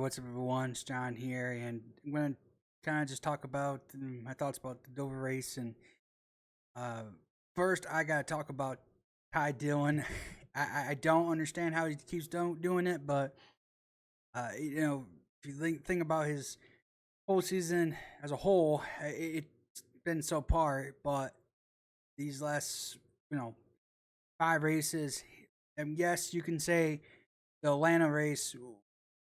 what's up, everyone? It's John here, and I'm going to kind of just talk about my thoughts about the Dover race. And uh, first, I got to talk about Ty Dillon. I don't understand how he keeps doing it, but if you think about his whole season as a whole, it's been subpar. But these last, you know, 5 races, and yes, you can say the Atlanta race,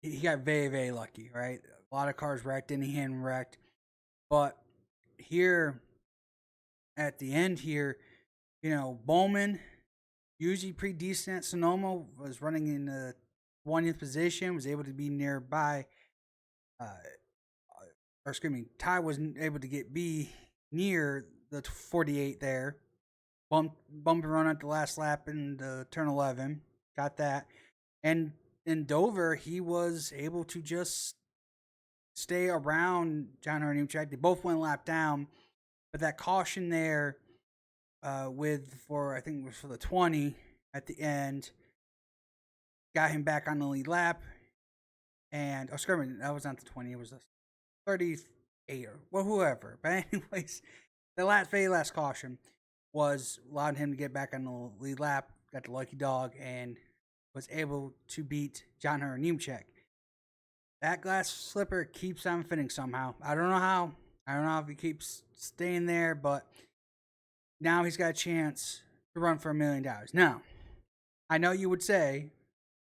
he got very, very lucky, right? A lot of cars wrecked, and he hadn't wrecked. But here at the end here, Bowman, usually pretty decent at Sonoma, was running in the 20th position, was able to be nearby. Uh, or excuse me, Ty was able to get B near the 48 there. Bumped run at the last lap in the turn 11. Got that. And in Dover, he was able to just stay around John Hunter track. They both went lap down, but that caution there, I think it was for the 20 at the end, got him back on the lead lap. And excuse me, that was not the 20; it was the 38 or well, whoever. But anyways, the very last caution was allowed him to get back on the lead lap. Got the lucky dog and was able to beat John Hunter Nemechek. That glass slipper keeps on fitting somehow. I don't know how. I don't know if he keeps staying there, but now he's got a chance to run for $1 million. Now, I know you would say,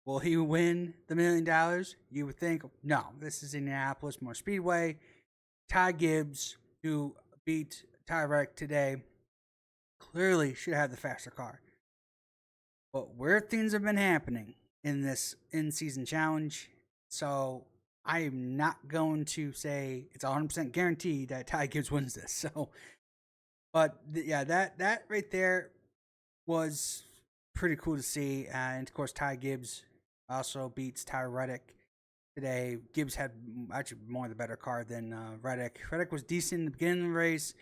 will he win the $1 million? You would think, no, this is Indianapolis Motor Speedway. Ty Gibbs, who beat Ty Reddick today, clearly should have the faster car. But where things have been happening in this in-season challenge, so I am not going to say it's 100% guaranteed that Ty Gibbs wins this. So, but yeah, that right there was pretty cool to see. And of course, Ty Gibbs also beats Ty Reddick today. Gibbs had actually more of the better car than Reddick. Reddick was decent in the beginning of the race,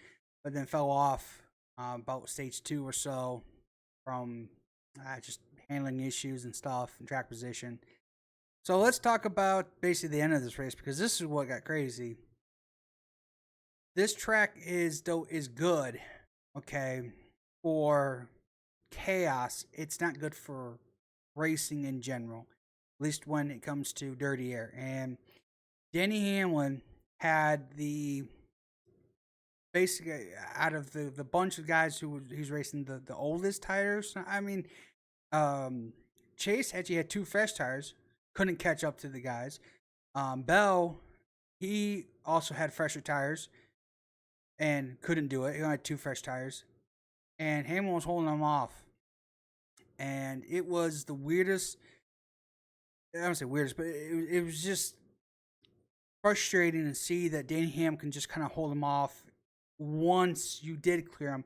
but then fell off about stage 2 or so from just handling issues and stuff and track position. So let's talk about basically the end of this race, because this is what got crazy. This track is good, okay, for chaos. It's not good for racing in general, at least when it comes to dirty air. And Denny Hamlin had basically out of the bunch of guys who's racing the oldest tires. I mean, Chase actually had 2 fresh tires, couldn't catch up to the guys. Bell, he also had fresher tires and couldn't do it. He only had 2 fresh tires, and Hamlin was holding them off. And it was the weirdest. I don't say weirdest, but it was just frustrating to see that Danny Ham can just kind of hold him off. Once you did clear him,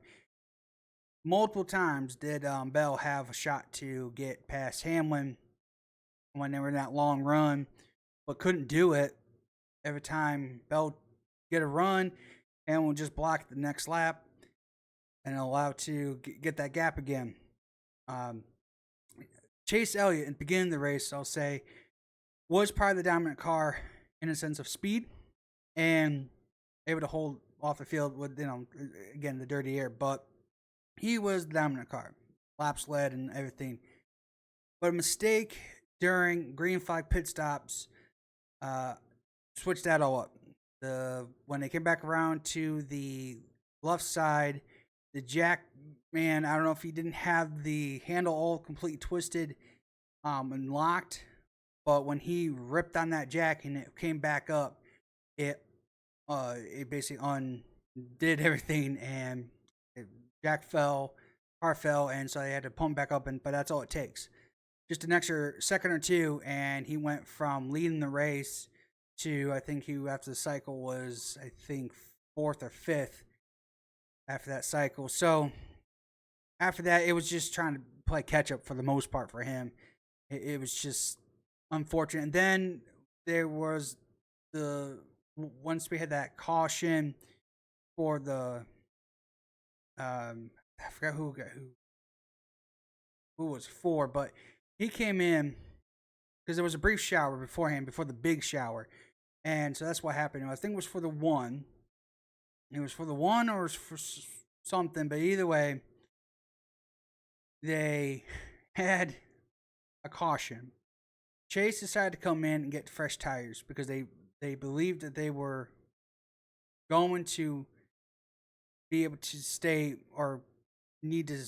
multiple times did Bell have a shot to get past Hamlin when they were in that long run, but couldn't do it. Every time Bell get a run, Hamlin would just block the next lap and allow to get that gap again. Chase Elliott, in the beginning of the race, I'll say, was probably the dominant car in a sense of speed and able to hold off the field with, again, the dirty air. But he was the dominant car, laps led and everything. But a mistake during green flag pit stops switched that all up. When they came back around to the left side, the jack man, I don't know if he didn't have the handle all completely twisted and locked, but when he ripped on that jack and it came back up, it basically undid everything, and jack fell, car fell, and so they had to pump back up. But that's all it takes, just an extra second or two, and he went from leading the race to, I think he, after the cycle, was, I think, 4th or 5th after that cycle. So after that, it was just trying to play catch up for the most part for him. It was just unfortunate. And then there was once we had that caution for the I forgot who was for, but he came in because there was a brief shower beforehand, before the big shower, and so that's what happened. I think it was for the one. It was for the one, or it was for something, but either way, they had a caution. Chase decided to come in and get fresh tires because they believed that they were going to be able to stay, or need to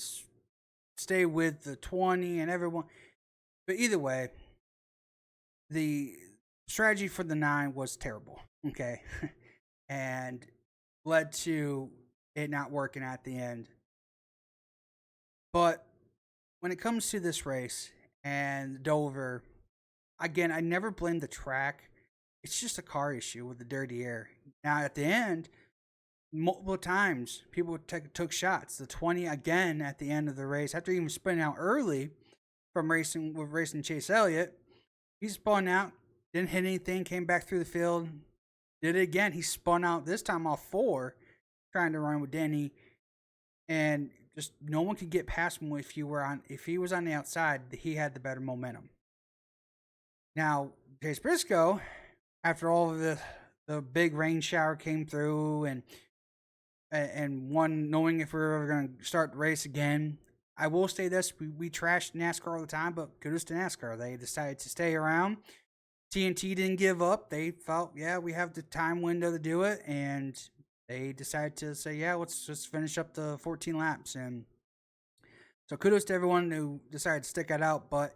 stay with the 20 and everyone. But either way, the strategy for the 9 was terrible. Okay. And led to it not working at the end. But when it comes to this race and Dover, again, I never blame the track. It's just a car issue with the dirty air. Now, at the end, multiple times people took shots. The 20 again at the end of the race, after even spinning out early from racing Chase Elliott, he spun out, didn't hit anything, came back through the field, did it again. He spun out this time off 4, trying to run with Denny, and just no one could get past him if he was on the outside. He had the better momentum. Now, Chase Briscoe, after all of the big rain shower came through, and one knowing if we were ever going to start the race again, I will say this: we trash NASCAR all the time, but kudos to NASCAR. They decided to stay around. TNT didn't give up. They felt, yeah, we have the time window to do it, and they decided to say, yeah, let's just finish up the 14 laps. And so kudos to everyone who decided to stick that out, but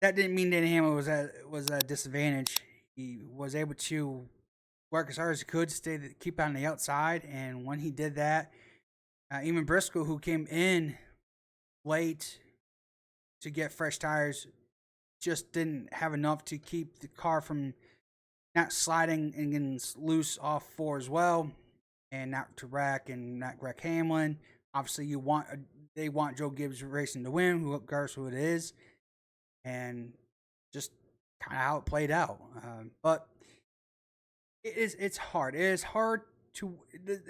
that didn't mean Danny Hamlin was at a disadvantage. He was able to work as hard as he could to keep on the outside, and when he did that, even Briscoe, who came in late to get fresh tires, just didn't have enough to keep the car from not sliding and getting loose off 4 as well, and not to wreck Hamlin. Obviously, they want Joe Gibbs Racing to win, regardless who it is, and just kind of how it played out. But it's hard. It is hard to,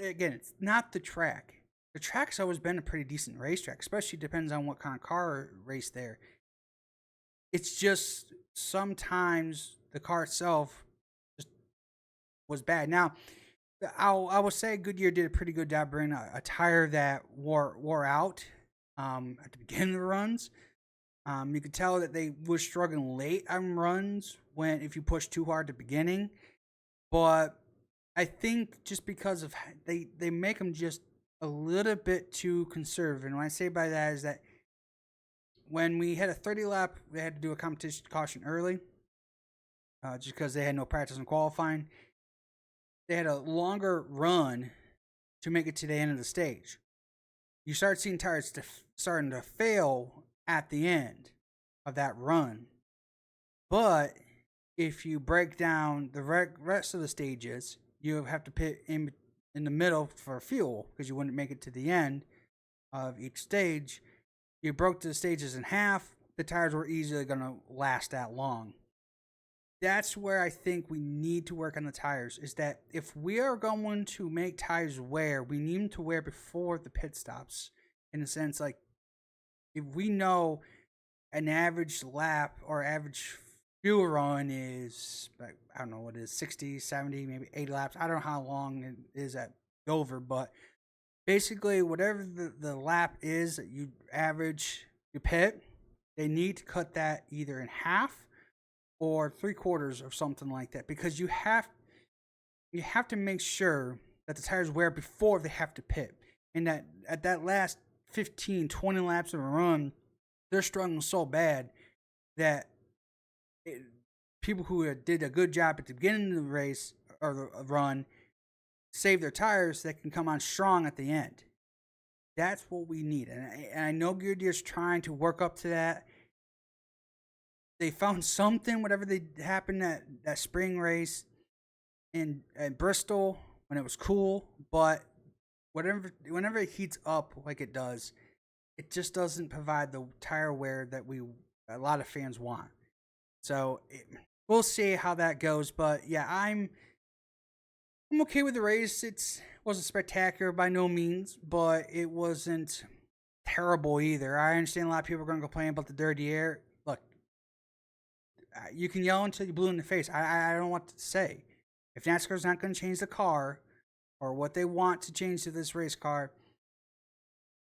again, it's not the track. The track's always been a pretty decent racetrack, especially depends on what kind of car race there. It's just sometimes the car itself just was bad. Now, I will say Goodyear did a pretty good job bringing a tire that wore out at the beginning of the runs. You could tell that they were struggling late on runs if you push too hard at the beginning. But I think just because of they make them just a little bit too conservative. And what I say by that is that when we had a 30 lap, they had to do a competition caution early, just because they had no practice in qualifying. They had a longer run to make it to the end of the stage. You start seeing tires starting to fail at the end of that run. But if you break down the rest of the stages, you have to pit in the middle for fuel because you wouldn't make it to the end of each stage. You broke the stages in half, the tires were easily going to last that long. That's where I think we need to work on the tires, is that if we are going to make tires wear, we need them to wear before the pit stops. In a sense, like, if we know an average lap or average fuel run is, I don't know what it is, 60, 70, maybe 80 laps. I don't know how long it is at Dover, but basically whatever the lap is that you average you pit, they need to cut that either in half or 3/4 or something like that, because you have to make sure that the tires wear before they have to pit, and that at that last 15, 20 laps of a run, they're struggling so bad that people who did a good job at the beginning of the race or the run save their tires that can come on strong at the end. That's what we need, and I know Goodyear's trying to work up to that. They found something, whatever they happened at that spring race in Bristol when it was cool, but whenever it heats up like it does, it just doesn't provide the tire wear that a lot of fans want. So we'll see how that goes, but yeah, I'm okay with the race. It wasn't spectacular by no means, but it wasn't terrible either. I understand a lot of people are going to complain about the dirty air. Look, You can yell until you're blue in the face. I don't know what to say. If NASCAR's not going to change the car or what they want to change to this race car,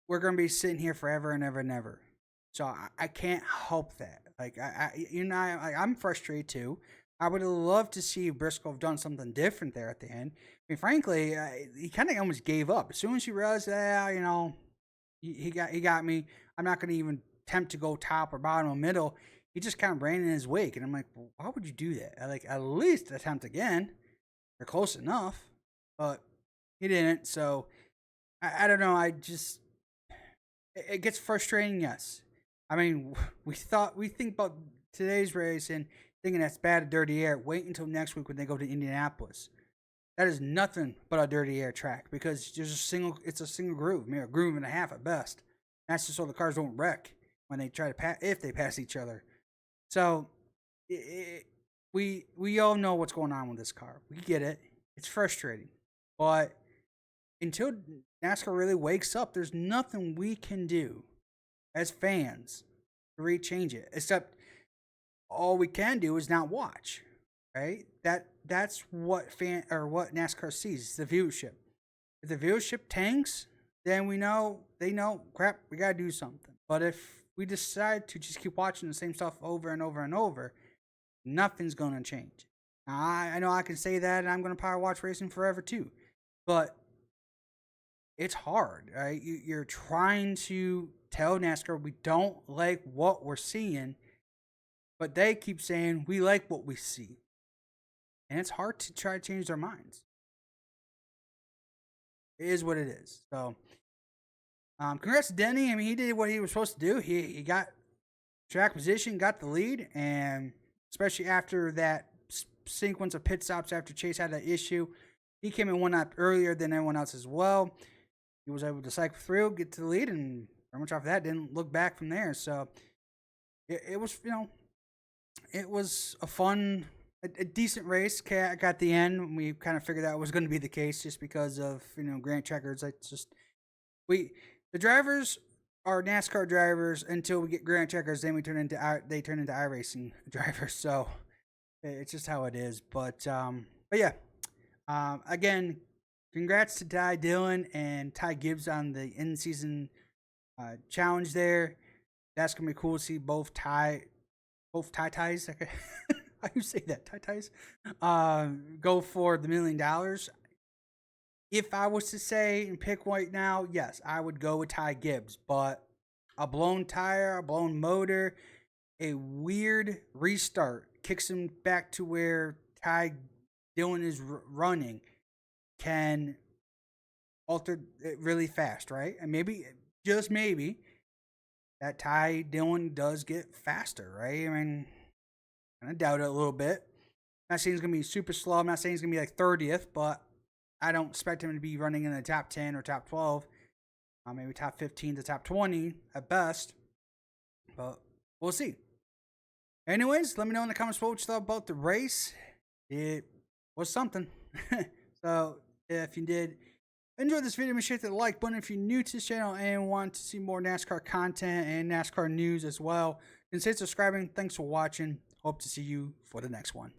we're going to be sitting here forever and ever and ever. So I can't help that. Like I'm frustrated too. I would have loved to see Briscoe have done something different there at the end. I mean, frankly, he kind of almost gave up as soon as he realized that he got me. I'm not going to even attempt to go top or bottom or middle. He just kind of ran in his wake, and I'm like, well, why would you do that? Like, at least attempt again. They're close enough, but he didn't. So I don't know. It gets frustrating. Yes, I mean we think about today's race and thinking that's bad at dirty air. Wait until next week when they go to Indianapolis. That is nothing but a dirty air track because it's a single groove, maybe a groove and a half at best. That's just so the cars don't wreck when they try to if they pass each other. So we all know what's going on with this car. We get it. It's frustrating, but until NASCAR really wakes up, there's nothing we can do as fans to rechange it. Except all we can do is not watch. Right? That's what what NASCAR sees, the viewership. If the viewership tanks, then they know crap, we gotta do something. But if we decide to just keep watching the same stuff over and over and over, nothing's gonna change. Now, I know I can say that and I'm gonna power watch racing forever too. But it's hard, right? You're trying to tell NASCAR we don't like what we're seeing, but they keep saying we like what we see. And it's hard to try to change their minds. It is what it is. So, congrats to Denny. I mean, he did what he was supposed to do. He got track position, got the lead, and especially after that sequence of pit stops after Chase had that issue, he came in one lap earlier than everyone else as well. He was able to cycle through, get to the lead, and pretty much after that, didn't look back from there. So, it was, it was a decent race. Got the end. We kind of figured that was going to be the case just because of Grant Checkers. The drivers are NASCAR drivers until we get Grant Checkers. Then they turn into iRacing drivers. So it's just how it is. But yeah. Again, congrats to Ty Dillon and Ty Gibbs on the in season challenge there. That's gonna be cool to see both ties. How you say that? Ties. Go for the $1 million. If I was to say and pick right now, yes, I would go with Ty Gibbs. But a blown tire, a blown motor, a weird restart kicks him back to where Ty Dillon is running can alter it really fast, right? And maybe, just maybe, that Ty Dillon does get faster, right? I mean, I doubt it a little bit. I'm not saying he's going to be super slow. I'm not saying he's going to be like 30th, but I don't expect him to be running in the top 10 or top 12. Maybe top 15 to top 20 at best. But we'll see. Anyways, let me know in the comments what you thought about the race. It was something. So, if you did enjoy this video, make sure to hit the like button if you're new to this channel and want to see more NASCAR content and NASCAR news as well. Consider subscribing. Thanks for watching. Hope to see you for the next one.